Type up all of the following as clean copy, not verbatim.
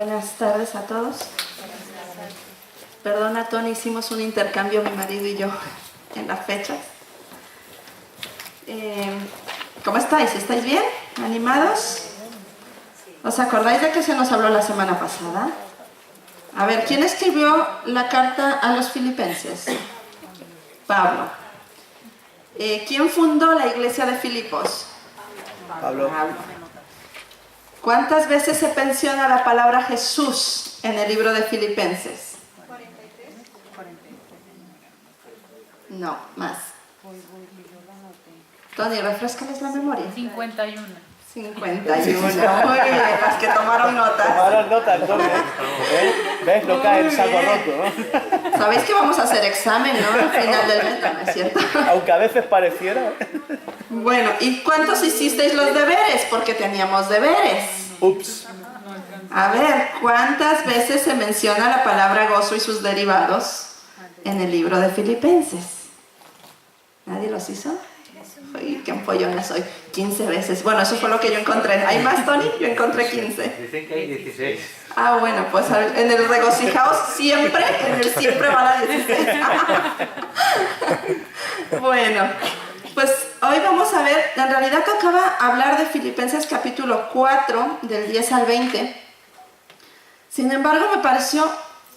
Buenas tardes a todos. Perdona, Tony, hicimos un intercambio mi marido y yo en las fechas. ¿Cómo estáis? ¿Estáis bien? ¿Animados? ¿Os acordáis de que se nos habló la semana pasada? A ver, ¿quién escribió la carta a los filipenses? Pablo. ¿Quién fundó la iglesia de Filipos? Pablo. ¿Cuántas veces se menciona la palabra Jesús en el libro de Filipenses? 43. No, más. Tony, refrescales la memoria. 51. 51. Muy bien, las que tomaron notas. Tomaron nota entonces. ¿Ves? No cae el saco roto, ¿no? Sabéis que vamos a hacer examen, ¿no? Al final del mes, ¿no es cierto? Aunque a veces pareciera. Bueno, ¿y cuántos hicisteis los deberes? Porque teníamos deberes. Ups. A ver, ¿cuántas veces se menciona la palabra gozo y sus derivados en el libro de Filipenses? ¿Nadie los hizo? Uy, qué empollona soy. 15 veces. Bueno, eso fue lo que yo encontré. ¿Hay más, Tony? Yo encontré 15. Dicen que hay 16. Ah, bueno, pues en el regocijaos siempre, en el siempre va la 16. Bueno, pues hoy vamos a ver, en realidad tocaba hablar de Filipenses capítulo 4, del 10 al 20. Sin embargo, me pareció,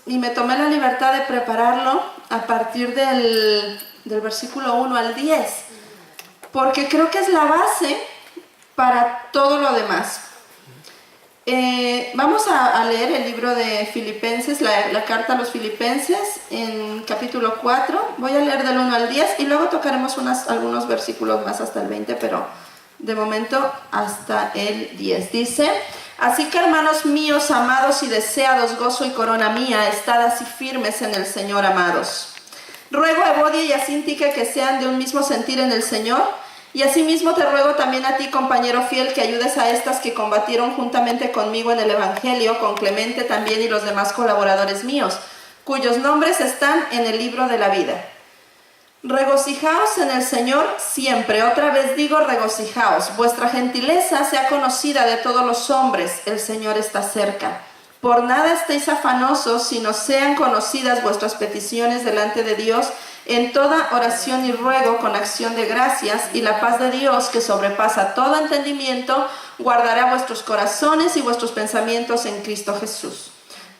y me tomé la libertad de prepararlo a partir del versículo 1 al 10, porque creo que es la base para todo lo demás. Vamos a leer el libro de Filipenses, la carta a los Filipenses en capítulo 4. Voy a leer del 1 al 10 y luego tocaremos algunos versículos más hasta el 20, pero de momento hasta el 10. Dice: así que, hermanos míos, amados y deseados, gozo y corona mía, estad así firmes en el Señor, amados. Ruego a Evodia y a Síntique que sean de un mismo sentir en el Señor. Y asimismo te ruego también a ti, compañero fiel, que ayudes a estas que combatieron juntamente conmigo en el Evangelio, con Clemente también y los demás colaboradores míos, cuyos nombres están en el libro de la vida. Regocijaos en el Señor siempre. Otra vez digo, regocijaos. Vuestra gentileza sea conocida de todos los hombres. El Señor está cerca. Por nada estéis afanosos, sino sean conocidas vuestras peticiones delante de Dios en toda oración y ruego con acción de gracias, y la paz de Dios, que sobrepasa todo entendimiento, guardará vuestros corazones y vuestros pensamientos en Cristo Jesús.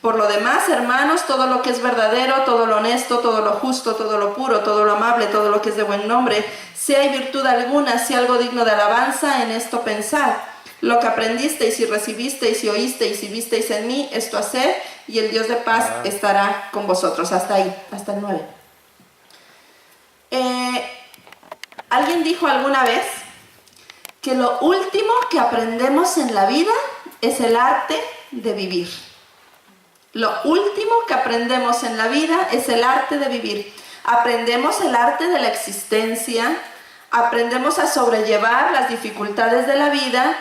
Por lo demás, hermanos, todo lo que es verdadero, todo lo honesto, todo lo justo, todo lo puro, todo lo amable, todo lo que es de buen nombre, si hay virtud alguna, si algo digno de alabanza, en esto pensad. Lo que aprendisteis y recibisteis y oísteis y visteis en mí, esto haced, y el Dios de paz estará con vosotros. Hasta ahí, hasta el 9. Alguien dijo alguna vez que lo último que aprendemos en la vida es el arte de vivir. Lo último que aprendemos en la vida es el arte de vivir. Aprendemos el arte de la existencia, aprendemos a sobrellevar las dificultades de la vida,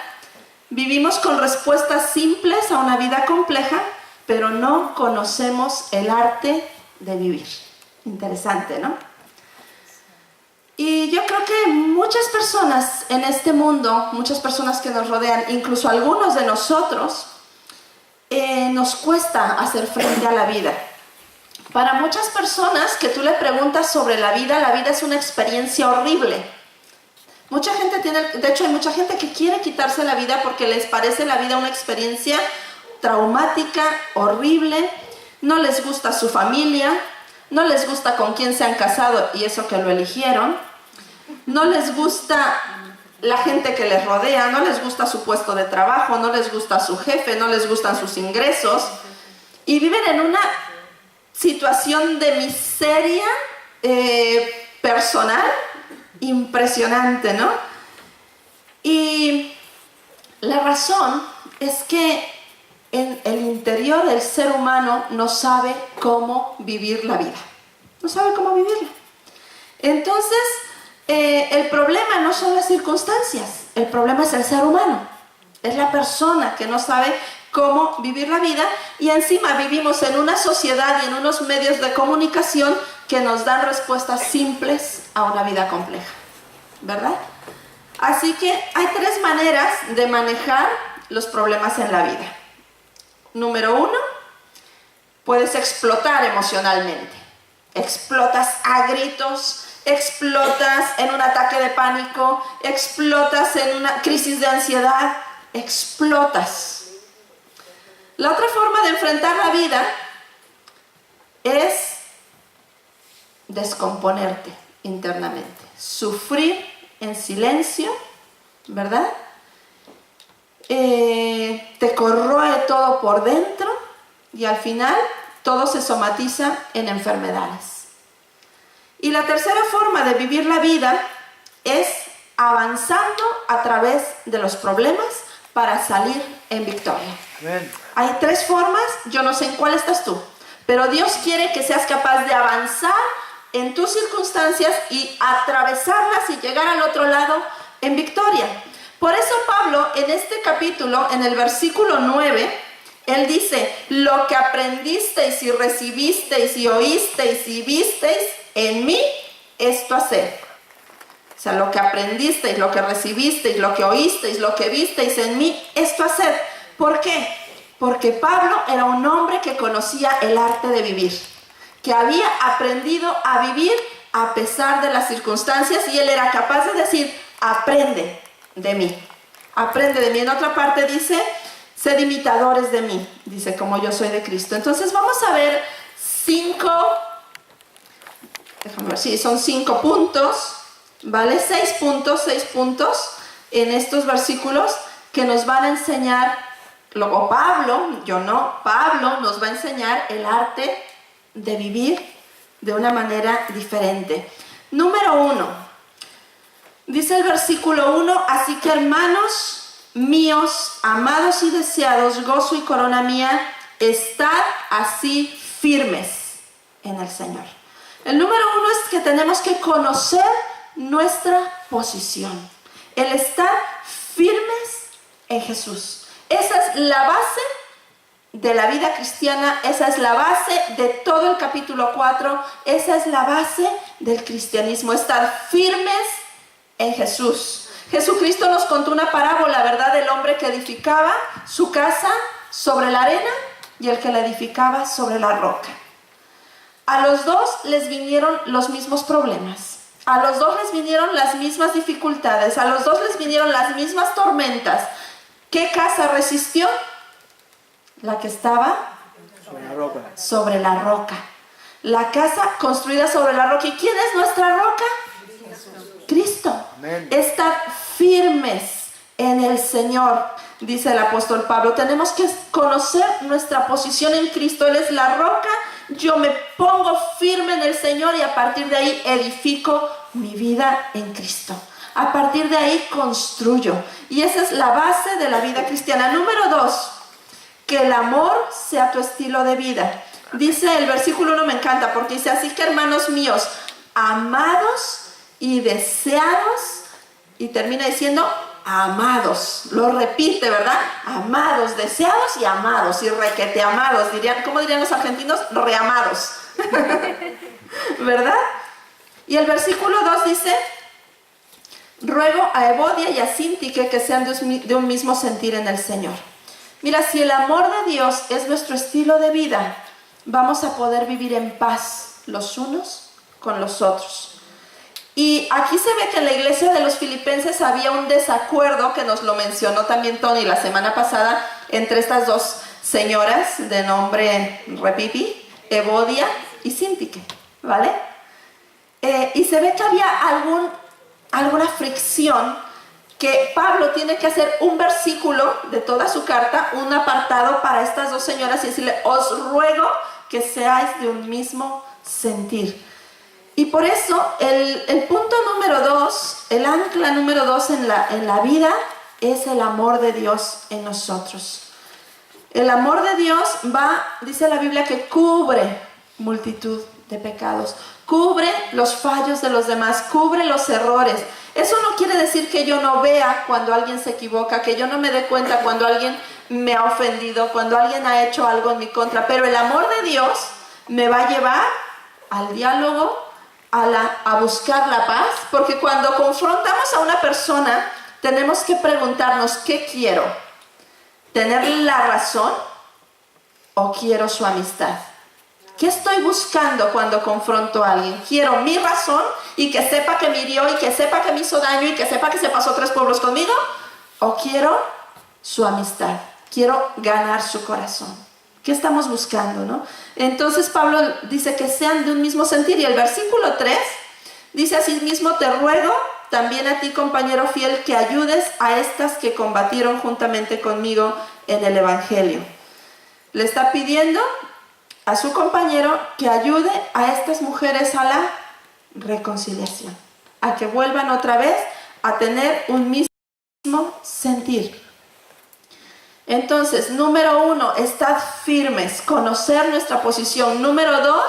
vivimos con respuestas simples a una vida compleja, pero no conocemos el arte de vivir. Interesante, ¿no? Y yo creo que muchas personas en este mundo, muchas personas que nos rodean, incluso algunos de nosotros, nos cuesta hacer frente a la vida. Para muchas personas que tú le preguntas sobre la vida es una experiencia horrible. Mucha gente de hecho hay mucha gente que quiere quitarse la vida porque les parece la vida una experiencia traumática, horrible. No les gusta su familia, no les gusta con quién se han casado y eso que lo eligieron. No les gusta la gente que les rodea, no les gusta su puesto de trabajo, no les gusta su jefe, no les gustan sus ingresos. Y viven en una situación de miseria personal impresionante, ¿no? Y la razón es que en el interior del ser humano no sabe cómo vivir la vida. No sabe cómo vivirla. Entonces, el problema no son las circunstancias, el problema es el ser humano. Es la persona que no sabe cómo vivir la vida, y encima vivimos en una sociedad y en unos medios de comunicación que nos dan respuestas simples a una vida compleja, ¿verdad? Así que hay 3 maneras de manejar los problemas en la vida. Número 1, puedes explotar emocionalmente. Explotas a gritos, explotas en un ataque de pánico, explotas en una crisis de ansiedad, explotas. La otra forma de enfrentar la vida es descomponerte internamente, sufrir en silencio, ¿verdad? Te corroe todo por dentro y al final todo se somatiza en enfermedades. Y la tercera forma de vivir la vida es avanzando a través de los problemas para salir en victoria. Amén. Hay 3 formas, yo no sé en cuál estás tú, pero Dios quiere que seas capaz de avanzar en tus circunstancias y atravesarlas y llegar al otro lado en victoria. Por eso Pablo en este capítulo, en el versículo 9, él dice: lo que aprendisteis y recibisteis y oísteis y visteis en mí, esto haced. O sea, lo que aprendisteis, lo que recibisteis, lo que oísteis, lo que visteis en mí, esto haced. ¿Por qué? Porque Pablo era un hombre que conocía el arte de vivir, que había aprendido a vivir a pesar de las circunstancias, y él era capaz de decir: aprende de mí, aprende de mí. En otra parte dice: sed imitadores de mí, dice, como yo soy de Cristo. Entonces vamos a ver 5, déjame ver, sí, son 5 puntos, ¿vale? 6 puntos en estos versículos que nos van a enseñar, luego Pablo, yo no, Pablo nos va a enseñar el arte de vivir de una manera diferente. Número 1, dice el versículo 1: así que, hermanos míos, amados y deseados, gozo y corona mía, estad así firmes en el Señor. El número 1 es que tenemos que conocer nuestra posición, el estar firmes en Jesús. Esa es la base de la vida cristiana, esa es la base de todo el capítulo 4, esa es la base del cristianismo, estar firmes en Jesús. Jesucristo nos contó una parábola, ¿verdad?, del hombre que edificaba su casa sobre la arena y el que la edificaba sobre la roca. A los dos les vinieron los mismos problemas, a los dos les vinieron las mismas dificultades, a los dos les vinieron las mismas tormentas. ¿Qué casa resistió? La que estaba Sobre la roca. sobre la roca. La casa construida sobre la roca. ¿Y quién es nuestra roca? Cristo. Amén. Estar firmes en el Señor, dice el apóstol Pablo. Tenemos que conocer nuestra posición en Cristo. Él es la roca, yo me pongo firme en el Señor y a partir de ahí edifico mi vida en Cristo. A partir de ahí construyo. Y esa es la base de la vida cristiana. Número 2, que el amor sea tu estilo de vida. Dice el versículo 1, me encanta, porque dice: así que, hermanos míos, amados y deseados, y termina diciendo amados, lo repite, ¿verdad? Amados, deseados y amados, y requete amados, dirían, ¿cómo dirían los argentinos? Reamados, ¿verdad? Y el versículo 2 dice: ruego a Evodia y a Síntique que sean de un mismo sentir en el Señor. Mira, si el amor de Dios es nuestro estilo de vida, vamos a poder vivir en paz los unos con los otros. Y aquí se ve que en la iglesia de los filipenses había un desacuerdo, que nos lo mencionó también Tony la semana pasada, entre estas dos señoras de nombre Repipi, Evodia y Síntique, ¿vale? Y se ve que había alguna fricción, que Pablo tiene que hacer un versículo de toda su carta, un apartado para estas dos señoras y decirle: os ruego que seáis de un mismo sentir. Y por eso el punto número 2, el ancla número 2 en la vida es el amor de Dios en nosotros. El amor de Dios dice la Biblia, que cubre multitud de pecados, cubre los fallos de los demás, cubre los errores. Eso no quiere decir que yo no vea cuando alguien se equivoca, que yo no me dé cuenta cuando alguien me ha ofendido, cuando alguien ha hecho algo en mi contra, pero el amor de Dios me va a llevar al diálogo, a buscar la paz, porque cuando confrontamos a una persona tenemos que preguntarnos: ¿qué quiero? ¿Tener la razón o quiero su amistad? ¿Qué estoy buscando cuando confronto a alguien? ¿Quiero mi razón y que sepa que me hirió y que sepa que me hizo daño y que sepa que se pasó 3 pueblos conmigo? ¿O quiero su amistad? Quiero ganar su corazón. ¿Qué estamos buscando, no? Entonces Pablo dice que sean de un mismo sentir. Y el versículo 3 dice: asimismo te ruego también a ti, compañero fiel, que ayudes a estas que combatieron juntamente conmigo en el Evangelio. Le está pidiendo a su compañero que ayude a estas mujeres a la reconciliación, a que vuelvan otra vez a tener un mismo sentir. Entonces, número 1, estad firmes, conocer nuestra posición. Número 2,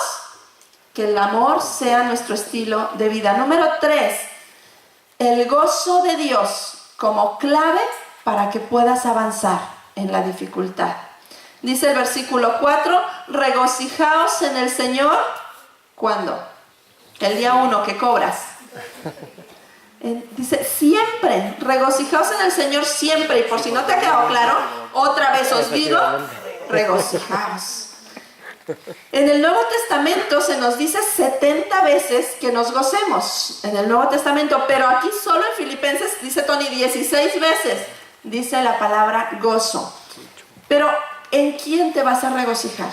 que el amor sea nuestro estilo de vida. Número 3, el gozo de Dios como clave para que puedas avanzar en la dificultad. Dice el versículo 4, regocijaos en el Señor. ¿Cuándo? El día 1 que cobras. Dice siempre, regocijaos en el Señor siempre. Y por si no te ha quedado claro, otra vez os digo, regocijaos. En el Nuevo Testamento se nos dice 70 veces que nos gocemos. En el Nuevo Testamento, pero aquí solo en Filipenses, dice Tony, 16 veces dice la palabra gozo. Pero ¿en quién te vas a regocijar?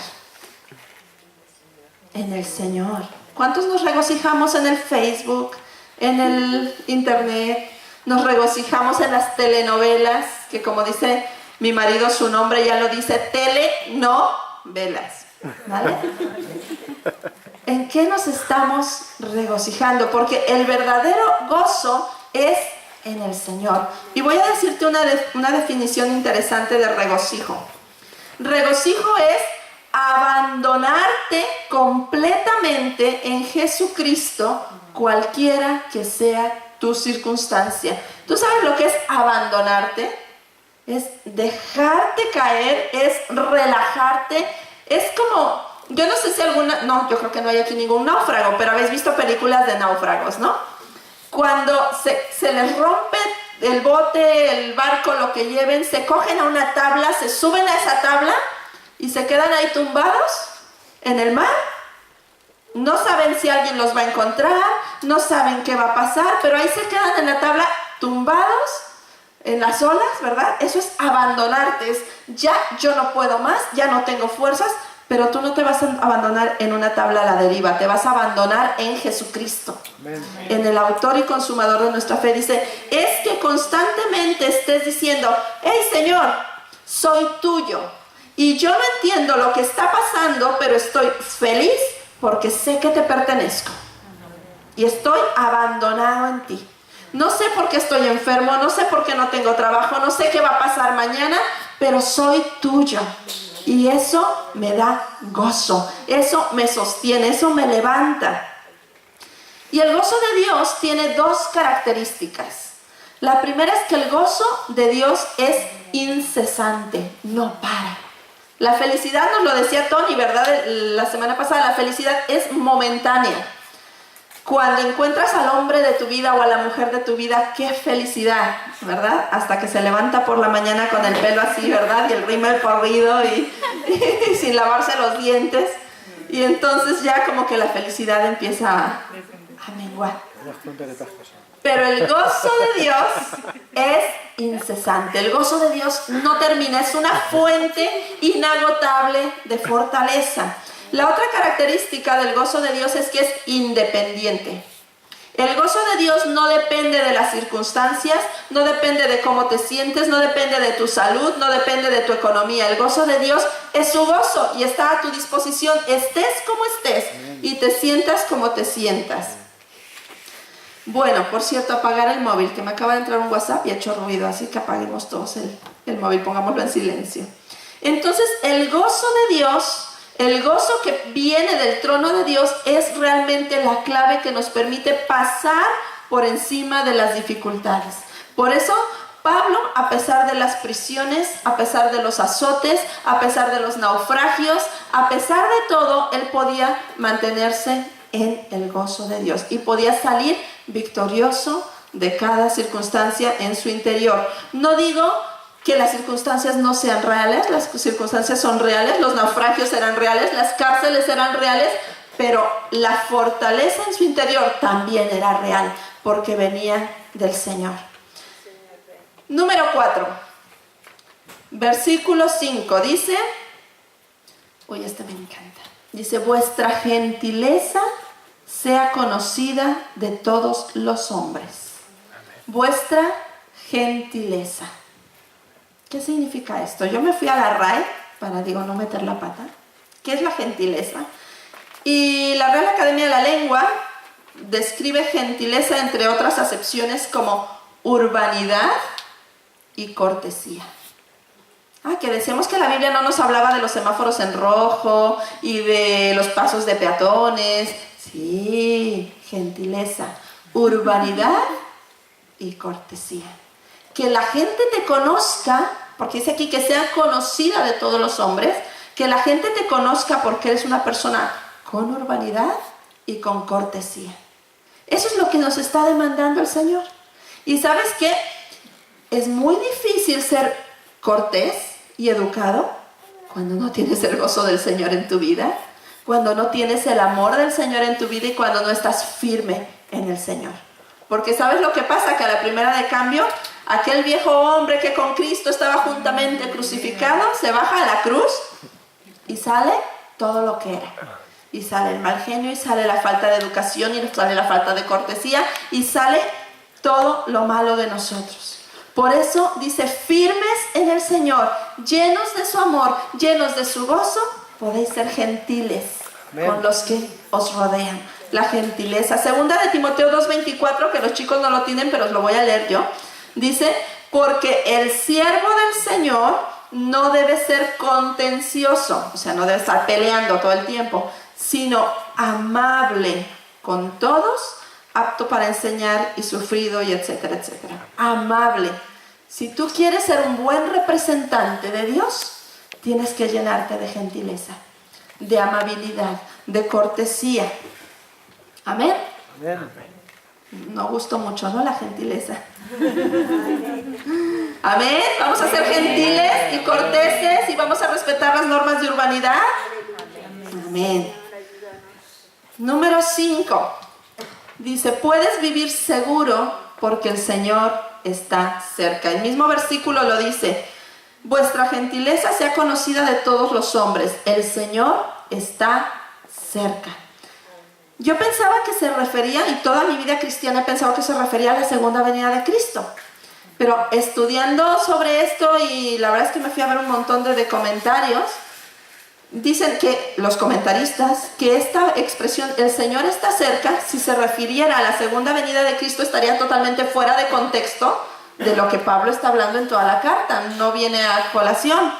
En el Señor. ¿Cuántos nos regocijamos en el Facebook, en el internet? Nos regocijamos en las telenovelas, que como dice mi marido, su nombre ya lo dice, telenovelas, ¿vale? ¿En qué nos estamos regocijando? Porque el verdadero gozo es en el Señor. Y voy a decirte una definición interesante de regocijo. Regocijo es abandonarte completamente en Jesucristo, cualquiera que sea tu circunstancia. ¿Tú sabes lo que es abandonarte? Es dejarte caer, es relajarte. Es como, yo no sé si yo creo que no hay aquí ningún náufrago, pero habéis visto películas de náufragos, ¿no? Cuando se les rompe el bote, el barco, lo que lleven, se cogen a una tabla, se suben a esa tabla y se quedan ahí tumbados en el mar. No saben si alguien los va a encontrar, no saben qué va a pasar, pero ahí se quedan en la tabla tumbados en las olas, ¿verdad? Eso es abandonarte, es ya yo no puedo más, ya no tengo fuerzas, pero tú no te vas a abandonar en una tabla a la deriva, te vas a abandonar en Jesucristo. Amén. En el autor y consumador de nuestra fe. Dice, es que constantemente estés diciendo, hey Señor, soy tuyo. Y yo no entiendo lo que está pasando, pero estoy feliz porque sé que te pertenezco. Y estoy abandonado en ti. No sé por qué estoy enfermo, no sé por qué no tengo trabajo, no sé qué va a pasar mañana, pero soy tuyo. Y eso me da gozo, eso me sostiene, eso me levanta. Y el gozo de Dios tiene 2 características. La primera es que el gozo de Dios es incesante, no para. La felicidad, nos lo decía Tony, ¿verdad? La semana pasada, la felicidad es momentánea. Cuando encuentras al hombre de tu vida o a la mujer de tu vida, qué felicidad, ¿verdad? Hasta que se levanta por la mañana con el pelo así, ¿verdad? Y el rímel corrido y sin lavarse los dientes. Y entonces ya como que la felicidad empieza a menguar. Pero el gozo de Dios es incesante. El gozo de Dios no termina, es una fuente inagotable de fortaleza. La otra característica del gozo de Dios es que es independiente. El gozo de Dios no depende de las circunstancias, no depende de cómo te sientes, no depende de tu salud, no depende de tu economía. El gozo de Dios es su gozo y está a tu disposición, estés como estés y te sientas como te sientas. Bueno, por cierto, apagar el móvil, que me acaba de entrar un WhatsApp y ha hecho ruido, así que apaguemos todos el móvil, pongámoslo en silencio. Entonces, el gozo de Dios, el gozo que viene del trono de Dios es realmente la clave que nos permite pasar por encima de las dificultades. Por eso, Pablo, a pesar de las prisiones, a pesar de los azotes, a pesar de los naufragios, a pesar de todo, él podía mantenerse en el gozo de Dios y podía salir victorioso de cada circunstancia en su interior. No digo que las circunstancias no sean reales, las circunstancias son reales, los naufragios eran reales, las cárceles eran reales, pero la fortaleza en su interior también era real, porque venía del Señor. Número 4, versículo 5, dice, este me encanta, dice, vuestra gentileza sea conocida de todos los hombres. Vuestra gentileza. ¿Qué significa esto? Yo me fui a la RAE para, no meter la pata. ¿Qué es la gentileza? Y la Real Academia de la Lengua describe gentileza, entre otras acepciones, como urbanidad y cortesía. Que decíamos que la Biblia no nos hablaba de los semáforos en rojo y de los pasos de peatones. Sí, gentileza, urbanidad y cortesía. Que la gente te conozca, porque dice aquí que sea conocida de todos los hombres, que la gente te conozca porque eres una persona con urbanidad y con cortesía. Eso es lo que nos está demandando el Señor. Y ¿sabes qué? Es muy difícil ser cortés y educado cuando no tienes el gozo del Señor en tu vida, cuando no tienes el amor del Señor en tu vida y cuando no estás firme en el Señor. Porque ¿sabes lo que pasa? Que a la primera de cambio, aquel viejo hombre que con Cristo estaba juntamente crucificado, se baja a la cruz y sale todo lo que era. Y sale el mal genio, y sale la falta de educación, y sale la falta de cortesía, y sale todo lo malo de nosotros. Por eso dice, firmes en el Señor, llenos de su amor, llenos de su gozo, podéis ser gentiles con los que os rodean. La gentileza. Segunda de Timoteo 2:24, que los chicos no lo tienen, pero os lo voy a leer yo. Dice, porque el siervo del Señor no debe ser contencioso, o sea, no debe estar peleando todo el tiempo, sino amable con todos, apto para enseñar y sufrido, y etcétera, etcétera. Amable. Si tú quieres ser un buen representante de Dios, tienes que llenarte de gentileza, de amabilidad, de cortesía. Amén. No gustó mucho, ¿no? La gentileza. Amén. Vamos a ser gentiles y corteses y vamos a respetar las normas de urbanidad. Amén. Número 5. Dice, puedes vivir seguro porque el Señor está cerca. El mismo versículo lo dice. Vuestra gentileza sea conocida de todos los hombres. El Señor está cerca. Yo pensaba que se refería, y toda mi vida cristiana he pensado que se refería a la segunda venida de Cristo. Pero estudiando sobre esto, y la verdad es que me fui a ver un montón de comentarios, dicen que los comentaristas, que esta expresión, el Señor está cerca, si se refiriera a la segunda venida de Cristo, estaría totalmente fuera de contexto de lo que Pablo está hablando en toda la carta. No viene a colación.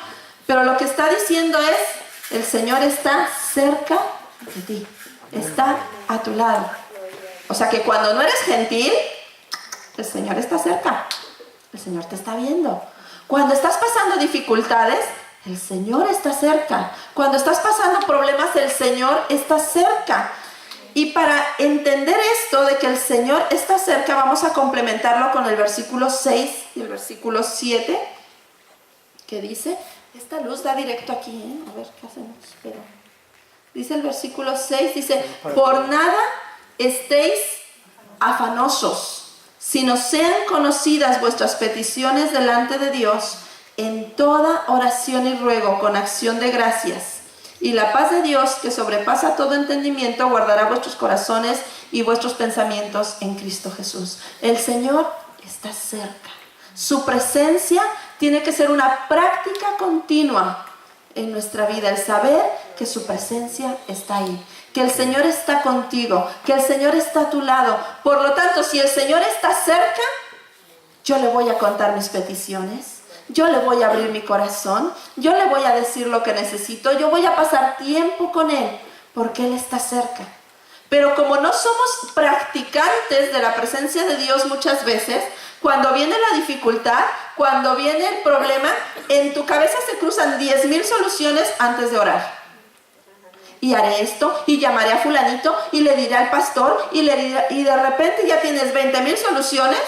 Pero lo que está diciendo es, el Señor está cerca de ti. Está a tu lado. O sea que cuando no eres gentil, el Señor está cerca. El Señor te está viendo. Cuando estás pasando dificultades, el Señor está cerca. Cuando estás pasando problemas, el Señor está cerca. Y para entender esto de que el Señor está cerca, vamos a complementarlo con el versículo 6 y el versículo 7, que dice, esta luz da directo aquí, ¿eh? A ver, ¿qué hacemos? Espera. Dice el versículo 6, dice, por nada estéis afanosos, sino sean conocidas vuestras peticiones delante de Dios en toda oración y ruego con acción de gracias. Y la paz de Dios, que sobrepasa todo entendimiento, guardará vuestros corazones y vuestros pensamientos en Cristo Jesús. El Señor está cerca. Su presencia tiene que ser una práctica continua en nuestra vida, el saber que su presencia está ahí, que el Señor está contigo, que el Señor está a tu lado. Por lo tanto, si el Señor está cerca, yo le voy a contar mis peticiones, yo le voy a abrir mi corazón, yo le voy a decir lo que necesito, yo voy a pasar tiempo con Él, porque Él está cerca. Pero como no somos practicantes de la presencia de Dios muchas veces, cuando viene la dificultad, cuando viene el problema, en tu cabeza se cruzan 10,000 soluciones antes de orar. Y haré esto, y llamaré a fulanito, y le diré al pastor, y de repente ya tienes 20,000 soluciones,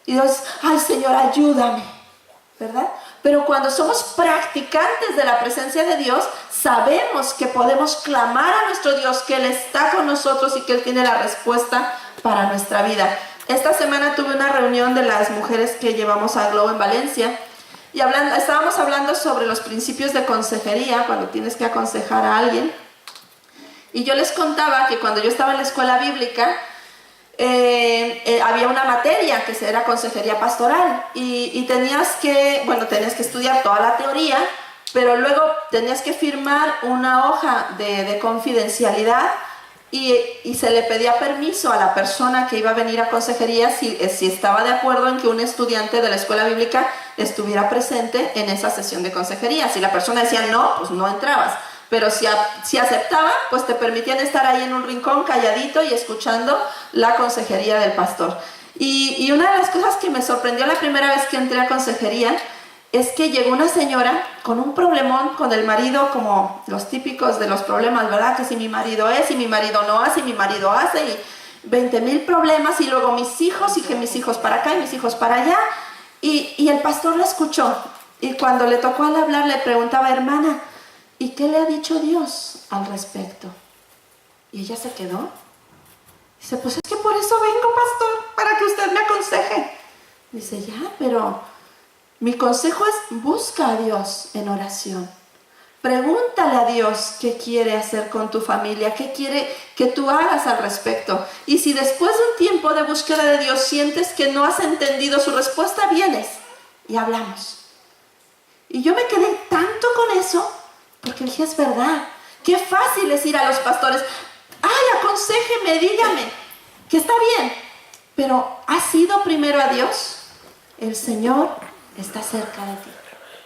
y dices, ay Señor, ayúdame, ¿verdad? Pero cuando somos practicantes de la presencia de Dios, sabemos que podemos clamar a nuestro Dios, que Él está con nosotros y que Él tiene la respuesta para nuestra vida. Esta semana tuve una reunión de las mujeres que llevamos a Globo en Valencia y estábamos hablando sobre los principios de consejería, cuando tienes que aconsejar a alguien. Y yo les contaba que cuando yo estaba en la escuela bíblica, había una materia que era consejería pastoral y tenías que estudiar toda la teoría, pero luego tenías que firmar una hoja de confidencialidad y se le pedía permiso a la persona que iba a venir a consejería si estaba de acuerdo en que un estudiante de la escuela bíblica estuviera presente en esa sesión de consejería. Si la persona decía no, pues no entrabas. Pero si aceptaba, pues te permitían estar ahí en un rincón calladito y escuchando la consejería del pastor. Y una de las cosas que me sorprendió la primera vez que entré a consejería es que llegó una señora con un problemón con el marido, como los típicos de los problemas, ¿verdad? Que si mi marido es, y mi marido no hace, y mi marido hace, y 20,000 problemas, y luego mis hijos, y que mis hijos para acá, y mis hijos para allá. Y el pastor la escuchó. Y cuando le tocó al hablar, le preguntaba, hermana, ¿y qué le ha dicho Dios al respecto? Y ella se quedó. Dice, pues es que por eso vengo, pastor, para que usted me aconseje. Dice, ya, pero mi consejo es busca a Dios en oración. Pregúntale a Dios qué quiere hacer con tu familia, qué quiere que tú hagas al respecto. Y si después de un tiempo de búsqueda de Dios sientes que no has entendido su respuesta, vienes y hablamos. Y yo me quedé tanto con eso, porque dije, es verdad, qué fácil es ir a los pastores. Ay, aconséjeme, dígame, que está bien. Pero ¿has ido primero a Dios? El Señor está cerca de ti,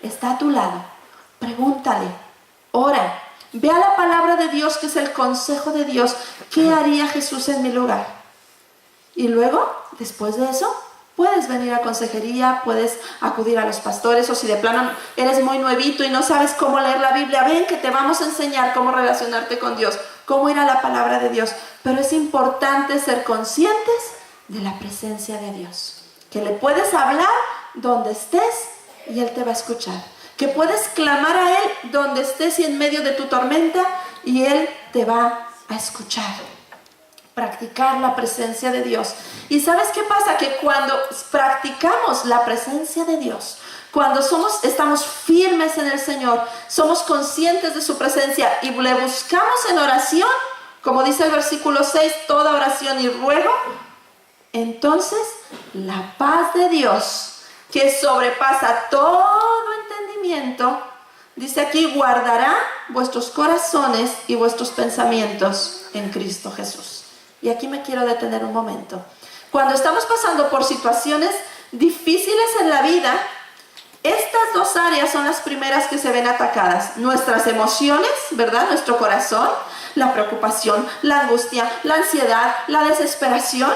está a tu lado. Pregúntale, ora, ve a la palabra de Dios, que es el consejo de Dios. ¿Qué haría Jesús en mi lugar? Y luego, después de eso, puedes venir a consejería, puedes acudir a los pastores, o si de plano eres muy nuevito y no sabes cómo leer la Biblia, ven que te vamos a enseñar cómo relacionarte con Dios, cómo ir a la palabra de Dios. Pero es importante ser conscientes de la presencia de Dios, que le puedes hablar donde estés y Él te va a escuchar, que puedes clamar a Él donde estés y en medio de tu tormenta y Él te va a escuchar. Practicar la presencia de Dios. ¿Y sabes qué pasa? Que cuando practicamos la presencia de Dios, cuando estamos firmes en el Señor, somos conscientes de su presencia y le buscamos en oración, como dice el versículo 6, toda oración y ruego, entonces la paz de Dios, que sobrepasa todo entendimiento, dice aquí, guardará vuestros corazones y vuestros pensamientos en Cristo Jesús. Y aquí me quiero detener un momento. Cuando estamos pasando por situaciones difíciles en la vida, estas dos áreas son las primeras que se ven atacadas. Nuestras emociones, ¿verdad? Nuestro corazón, la preocupación, la angustia, la ansiedad, la desesperación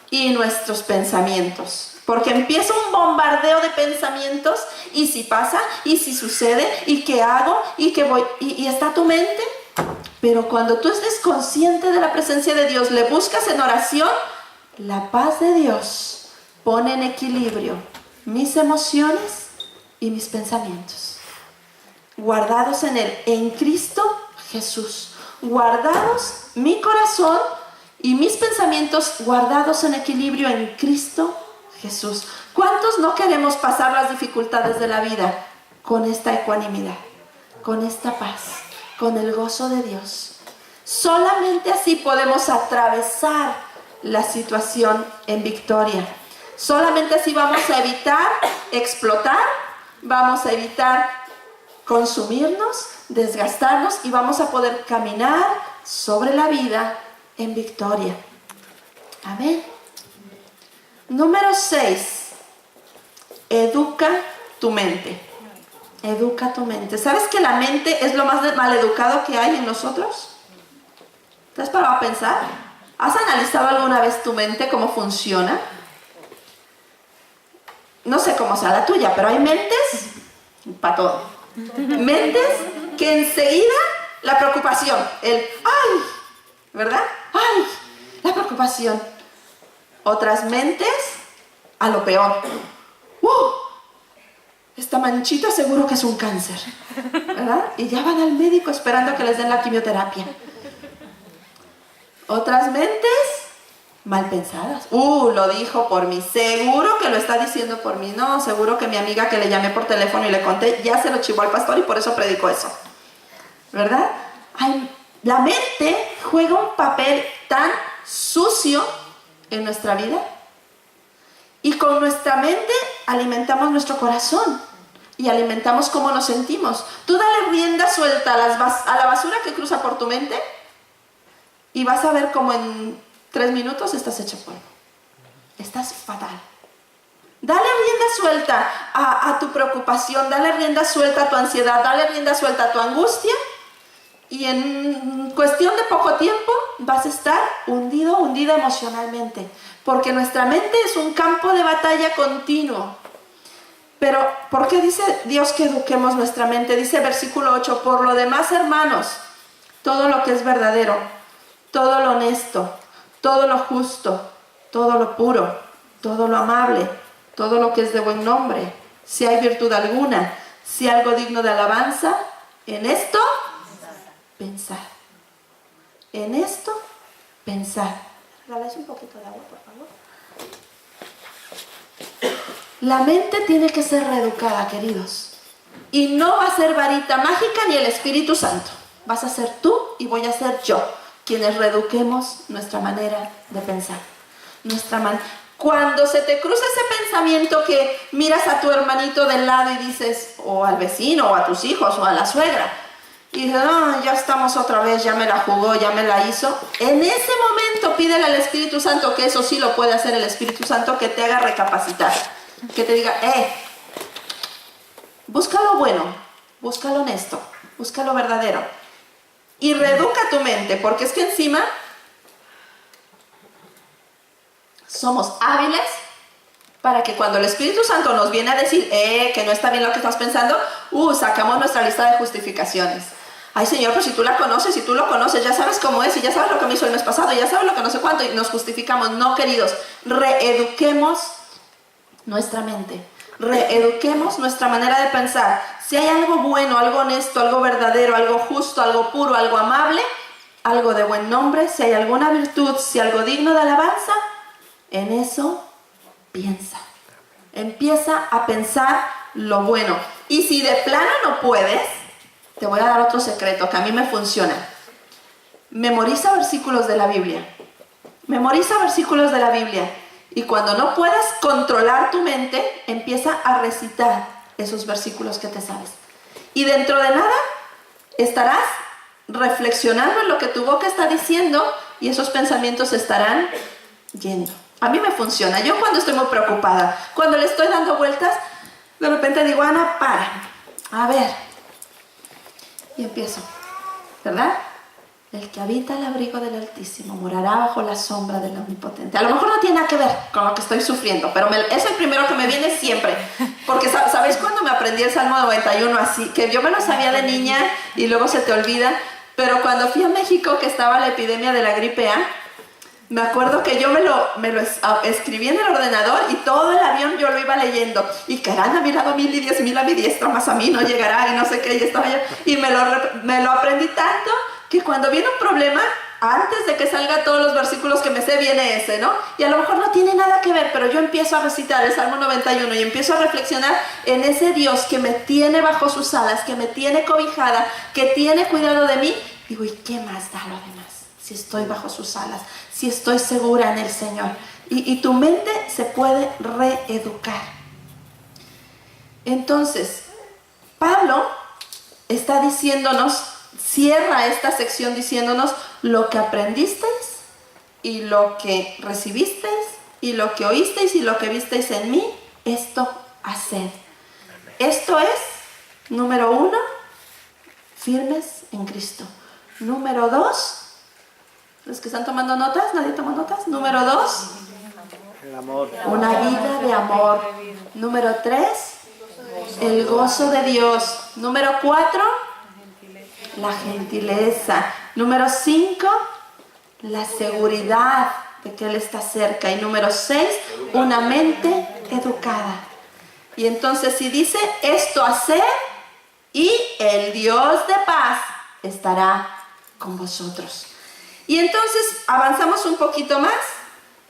y nuestros pensamientos. Porque empieza un bombardeo de pensamientos, y si pasa, y si sucede, y qué hago, y qué voy, y está tu mente. Pero cuando tú estés consciente de la presencia de Dios, le buscas en oración, la paz de Dios pone en equilibrio mis emociones y mis pensamientos, guardados en Él, en Cristo Jesús, guardados mi corazón y mis pensamientos guardados en equilibrio en Cristo Jesús. ¿Cuántos no queremos pasar las dificultades de la vida con esta ecuanimidad, con esta paz, con el gozo de Dios? Solamente así podemos atravesar la situación en victoria. Solamente así vamos a evitar explotar, vamos a evitar consumirnos, desgastarnos, y vamos a poder caminar sobre la vida en victoria. Amén. Número 6. Educa tu mente. Educa tu mente. ¿Sabes que la mente es lo más maleducado que hay en nosotros? ¿Te has parado a pensar? ¿Has analizado alguna vez tu mente, cómo funciona? No sé cómo sea la tuya, pero hay mentes para todo. Mentes que enseguida la preocupación, ¡ay! ¿Verdad? ¡Ay! La preocupación. Otras mentes a lo peor. esta manchita seguro que es un cáncer, ¿verdad? Y ya van al médico esperando que les den la quimioterapia. Otras mentes mal pensadas. Lo dijo por mí. Seguro que lo está diciendo por mí. No, seguro que mi amiga que le llamé por teléfono y le conté, ya se lo chivó al pastor y por eso predicó eso. ¿Verdad? La mente juega un papel tan sucio en nuestra vida. Y con nuestra mente alimentamos nuestro corazón. Y alimentamos cómo nos sentimos. Tú dale rienda suelta a la basura que cruza por tu mente. Y vas a ver cómo en 3 minutos estás hecho polvo. Estás fatal. Dale rienda suelta a tu preocupación, dale rienda suelta a tu ansiedad, dale rienda suelta a tu angustia y en cuestión de poco tiempo vas a estar hundido, hundida emocionalmente. Porque nuestra mente es un campo de batalla continuo. Pero, ¿por qué dice Dios que eduquemos nuestra mente? Dice versículo 8, por lo demás, hermanos, todo lo que es verdadero, todo lo honesto, todo lo justo, todo lo puro, todo lo amable, todo lo que es de buen nombre, si hay virtud alguna, si algo digno de alabanza, en esto, pensad. En esto, pensad. ¿Regaláis un poquito de agua, por favor? La mente tiene que ser reeducada, queridos. Y no va a ser varita mágica ni el Espíritu Santo. Vas a ser tú y voy a ser yo quienes reeduquemos nuestra manera de pensar. Cuando se te cruza ese pensamiento que miras a tu hermanito del lado y dices, o al vecino, o a tus hijos, o a la suegra, y dices, ya estamos otra vez, ya me la jugó, ya me la hizo. En ese momento pídele al Espíritu Santo, que eso sí lo puede hacer el Espíritu Santo, que te haga recapacitar. Que te diga, busca lo bueno, busca lo honesto, busca lo verdadero. Y reeduca tu mente, porque es que encima somos hábiles para que cuando el Espíritu Santo nos viene a decir, que no está bien lo que estás pensando, sacamos nuestra lista de justificaciones. Ay, Señor, pues si tú la conoces, si tú lo conoces, ya sabes cómo es, y ya sabes lo que me hizo el mes pasado, ya sabes lo que no sé cuánto, y nos justificamos. No, queridos, reeduquemos nuestra mente, reeduquemos nuestra manera de pensar. Si hay algo bueno, algo honesto, algo verdadero, algo justo, algo puro, algo amable, algo de buen nombre, si hay alguna virtud, si algo digno de alabanza, en eso piensa. Empieza a pensar lo bueno. Y si de plano no puedes, te voy a dar otro secreto que a mí me funciona. Memoriza versículos de la Biblia. Memoriza versículos de la Biblia. Y cuando no puedas controlar tu mente, empieza a recitar esos versículos que te sabes. Y dentro de nada estarás reflexionando en lo que tu boca está diciendo y esos pensamientos se estarán yendo. A mí me funciona. Yo cuando estoy muy preocupada, cuando le estoy dando vueltas, de repente digo, Ana, para. A ver. Y empiezo. ¿Verdad? El que habita el abrigo del Altísimo morará bajo la sombra del Omnipotente. A lo mejor no tiene nada que ver con lo que estoy sufriendo, pero es el primero que me viene siempre. Porque, ¿sabéis cuando me aprendí el Salmo 91 así? Que yo me lo sabía de niña y luego se te olvida. Pero cuando fui a México, que estaba la epidemia de la gripe A, me acuerdo que yo me lo escribí en el ordenador y todo el avión yo lo iba leyendo. Y caerán a mi lado 1000 y 10,000 a mi diestra, más a mí no llegará y no sé qué. Y estaba yo. Y me lo aprendí tanto que cuando viene un problema, antes de que salga todos los versículos que me sé, viene ese, ¿no? Y a lo mejor no tiene nada que ver, pero yo empiezo a recitar el Salmo 91 y empiezo a reflexionar en ese Dios que me tiene bajo sus alas, que me tiene cobijada, que tiene cuidado de mí. Digo, ¿y qué más da lo demás? Si estoy bajo sus alas, si estoy segura en el Señor. Y tu mente se puede reeducar. Entonces, Pablo está diciéndonos, cierra esta sección diciéndonos lo que aprendisteis y lo que recibisteis y lo que oísteis y lo que visteis en mí, esto haced. Esto es, número 1, firmes en Cristo. Número 2, los que están tomando notas, ¿nadie toma notas? Número 2, el amor. Una vida de amor. Número 3, el gozo de Dios. Número 4, la gentileza. Número 5, la seguridad de que Él está cerca. Y número 6, una mente educada. Y entonces si dice esto haced, y el Dios de paz estará con vosotros. Y entonces avanzamos un poquito más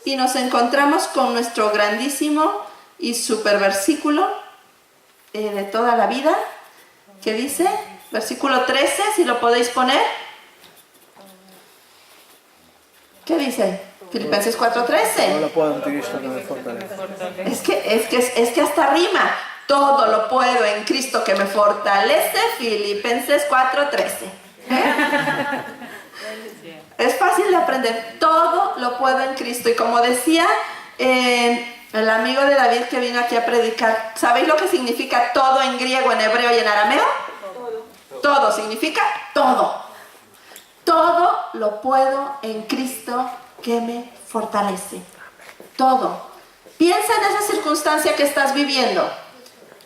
y nos encontramos con nuestro grandísimo y super versículo de toda la vida, que dice, versículo 13, si lo podéis poner. ¿Qué dice? Filipenses 4:13. No lo puedo en Cristo que me fortalece. Es que hasta rima. Todo lo puedo en Cristo que me fortalece. Filipenses 4:13. Es fácil de aprender. Todo lo puedo en Cristo. Y como decía el amigo de David que vino aquí a predicar, ¿sabéis lo que significa todo en griego, en hebreo y en arameo? Todo significa todo. Todo lo puedo en Cristo que me fortalece. Todo. Piensa en esa circunstancia que estás viviendo.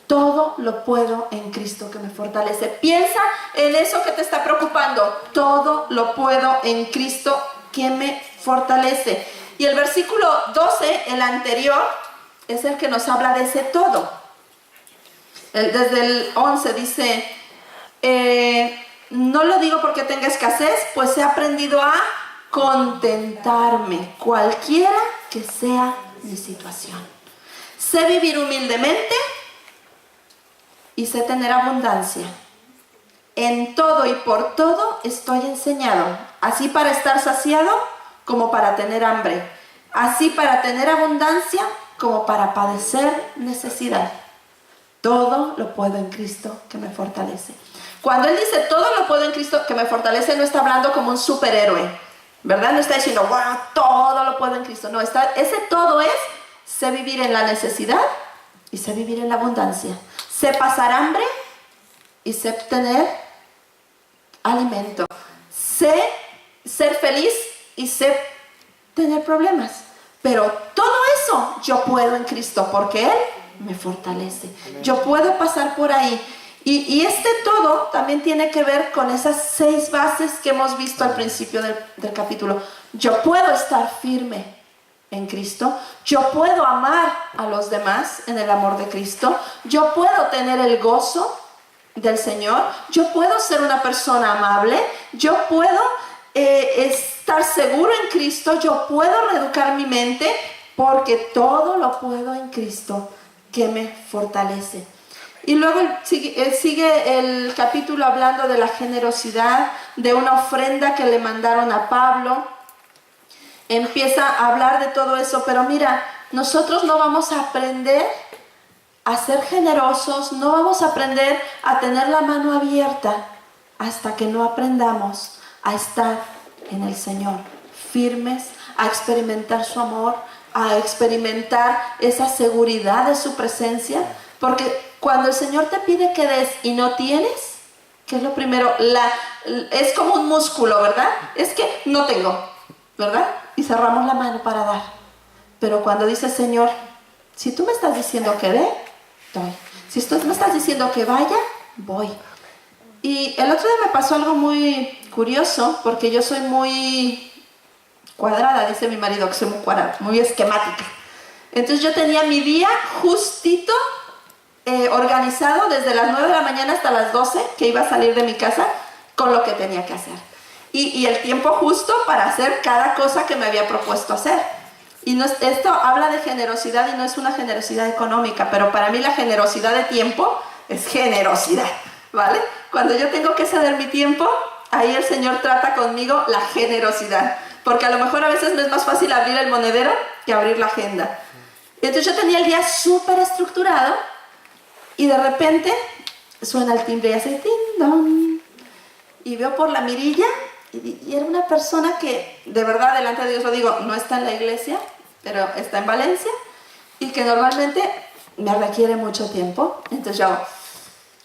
Todo lo puedo en Cristo que me fortalece. Piensa en eso que te está preocupando. Todo lo puedo en Cristo que me fortalece. Y el versículo 12, el anterior, es el que nos habla de ese todo. Desde el 11 dice, no lo digo porque tenga escasez, pues he aprendido a contentarme, cualquiera que sea mi situación. Sé vivir humildemente y sé tener abundancia. En todo y por todo estoy enseñado, así para estar saciado como para tener hambre, así para tener abundancia como para padecer necesidad. Todo lo puedo en Cristo que me fortalece. Cuando él dice todo lo puedo en Cristo que me fortalece, no está hablando como un superhéroe, ¿verdad? No está diciendo, wow, todo lo puedo en Cristo. No, ese todo es, sé vivir en la necesidad y sé vivir en la abundancia. Sé pasar hambre y sé tener alimento. Sé ser feliz y sé tener problemas. Pero todo eso yo puedo en Cristo porque Él me fortalece. Yo puedo pasar por ahí. Y este todo también tiene que ver con esas 6 bases que hemos visto al principio del capítulo. Yo puedo estar firme en Cristo. Yo puedo amar a los demás en el amor de Cristo. Yo puedo tener el gozo del Señor. Yo puedo ser una persona amable. Yo puedo estar seguro en Cristo. Yo puedo reeducar mi mente porque todo lo puedo en Cristo que me fortalece. Y luego sigue el capítulo hablando de la generosidad, de una ofrenda que le mandaron a Pablo. Empieza a hablar de todo eso, pero mira, nosotros no vamos a aprender a ser generosos, no vamos a aprender a tener la mano abierta hasta que no aprendamos a estar en el Señor, firmes, a experimentar su amor, a experimentar esa seguridad de su presencia, porque cuando el Señor te pide que des y no tienes, ¿qué es lo primero? Es como un músculo, ¿verdad? Es que no tengo, ¿verdad? Y cerramos la mano para dar. Pero cuando dice Señor, si tú me estás diciendo que dé, doy. Si tú me estás diciendo que vaya, voy. Y el otro día me pasó algo muy curioso, porque yo soy muy cuadrada, dice mi marido que soy muy cuadrada, muy esquemática. Entonces yo tenía mi día justito organizado desde las 9 de la mañana hasta las 12 que iba a salir de mi casa con lo que tenía que hacer. Y el tiempo justo para hacer cada cosa que me había propuesto hacer. Y esto habla de generosidad y no es una generosidad económica, pero para mí la generosidad de tiempo es generosidad, ¿vale? Cuando yo tengo que ceder mi tiempo, ahí el Señor trata conmigo la generosidad. Porque a lo mejor a veces me es más fácil abrir el monedero que abrir la agenda. Y entonces yo tenía el día súper estructurado y de repente suena el timbre y hace ting dong. Y veo por la mirilla y era una persona que de verdad delante de Dios lo digo, no está en la iglesia, pero está en Valencia y que normalmente me requiere mucho tiempo. Entonces yo,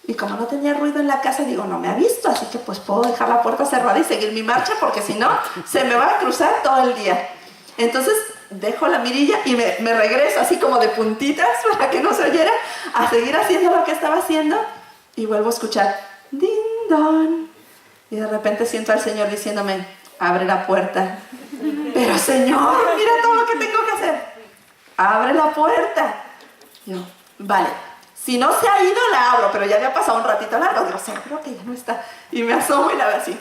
y como no tenía ruido en la casa, digo, no me ha visto, así que pues puedo dejar la puerta cerrada y seguir mi marcha porque si no, se me va a cruzar todo el día. Entonces dejo la mirilla y me regreso así como de puntitas para que no se oyera, a seguir haciendo lo que estaba haciendo y vuelvo a escuchar ding dong. Y de repente siento al Señor diciéndome, abre la puerta. Pero Señor, mira todo lo que tengo que hacer. Abre la puerta. Yo, vale, Si no se ha ido, la abro, pero ya había pasado un ratito largo. Digo, seguro que ya no está. Y me asomo y la veo así,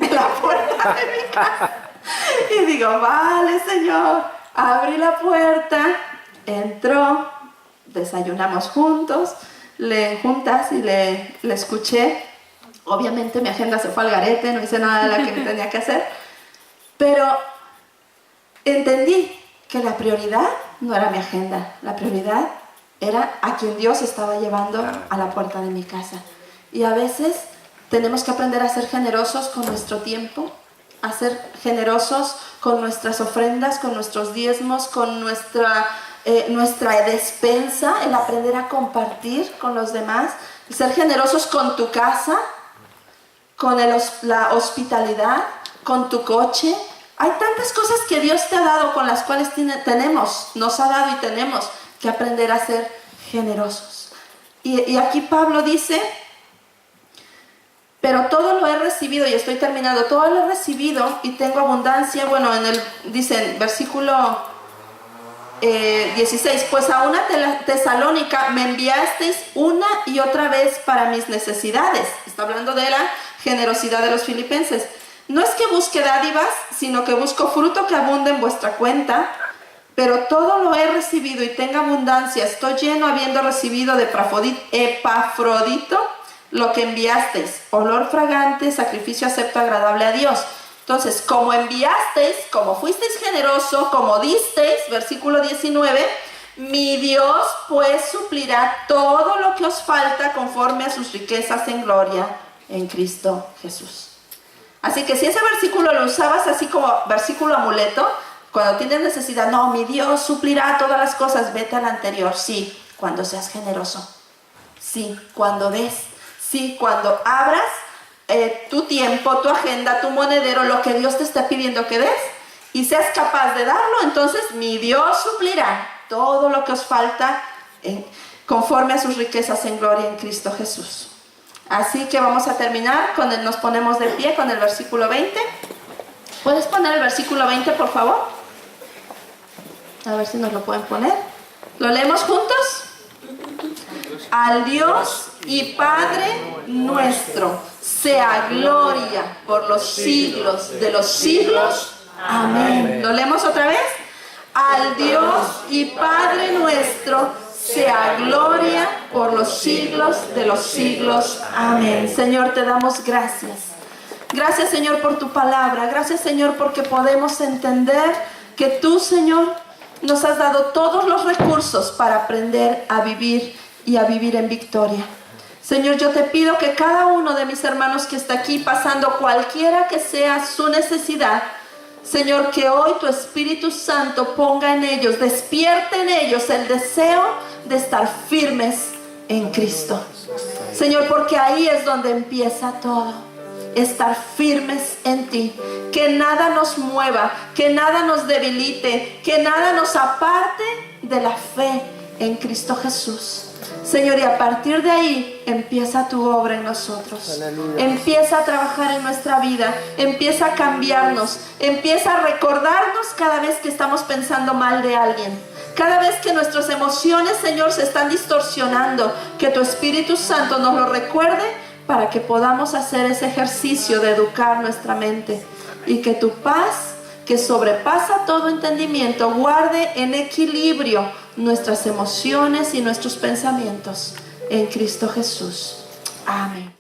en la puerta de mi casa. Y digo, vale, Señor. Abrí la puerta, entró, desayunamos juntas y le escuché. Obviamente mi agenda se fue al garete, no hice nada de lo que tenía que hacer. Pero entendí que la prioridad no era mi agenda, la prioridad era a quien Dios estaba llevando a la puerta de mi casa. Y a veces tenemos que aprender a ser generosos con nuestro tiempo, a ser generosos con nuestras ofrendas, con nuestros diezmos, con nuestra despensa, el aprender a compartir con los demás, ser generosos con tu casa, con la hospitalidad, con tu coche. Hay tantas cosas que Dios te ha dado con las cuales nos ha dado y tenemos que aprender a ser generosos. Y aquí Pablo dice, pero todo lo he recibido, y estoy terminando, todo lo he recibido y tengo abundancia. Bueno, dice en versículo 16, pues a una Tesalónica me enviasteis una y otra vez para mis necesidades. Está hablando de la generosidad de los filipenses. No es que busque dádivas, sino que busco fruto que abunde en vuestra cuenta, pero todo lo he recibido y tengo abundancia. Estoy lleno habiendo recibido de Epafrodito lo que enviasteis, olor fragante, sacrificio acepto, agradable a Dios. Entonces, como enviasteis, como fuisteis generoso, como disteis, versículo 19, mi Dios pues suplirá todo lo que os falta conforme a sus riquezas en gloria en Cristo Jesús. Así que si ese versículo lo usabas así como versículo amuleto, cuando tienes necesidad, no, mi Dios suplirá todas las cosas, vete al anterior. Sí, cuando seas generoso. Sí, cuando des. Sí, cuando abras tu tiempo, tu agenda, tu monedero, lo que Dios te está pidiendo que des y seas capaz de darlo, entonces mi Dios suplirá todo lo que os falta conforme a sus riquezas en gloria en Cristo Jesús. Así que vamos a terminar, nos ponemos de pie con el versículo 20. ¿Puedes poner el versículo 20, por favor? A ver si nos lo pueden poner. ¿Lo leemos juntos? Al Dios y Padre nuestro sea gloria por los siglos de los siglos. Amén. ¿Lo leemos otra vez? Al Dios y Padre nuestro sea gloria por los siglos de los siglos. Amén. Señor, te damos gracias. Gracias, Señor, por tu palabra. Gracias, Señor, porque podemos entender que tú, Señor, nos has dado todos los recursos para aprender a vivir y a vivir en victoria. Señor, yo te pido que cada uno de mis hermanos que está aquí pasando cualquiera que sea su necesidad, Señor, que hoy tu Espíritu Santo ponga en ellos, despierte en ellos el deseo de estar firmes en Cristo. Señor, porque ahí es donde empieza todo. Estar firmes en ti, que nada nos mueva, que nada nos debilite, que nada nos aparte de la fe en Cristo Jesús. Señor, y a partir de ahí empieza tu obra en nosotros. Aleluya. Empieza a trabajar en nuestra vida, empieza a cambiarnos, empieza a recordarnos cada vez que estamos pensando mal de alguien. Cada vez que nuestras emociones, Señor, se están distorsionando, que tu Espíritu Santo nos lo recuerde para que podamos hacer ese ejercicio de educar nuestra mente y que tu paz, que sobrepasa todo entendimiento, guarde en equilibrio nuestras emociones y nuestros pensamientos en Cristo Jesús. Amén.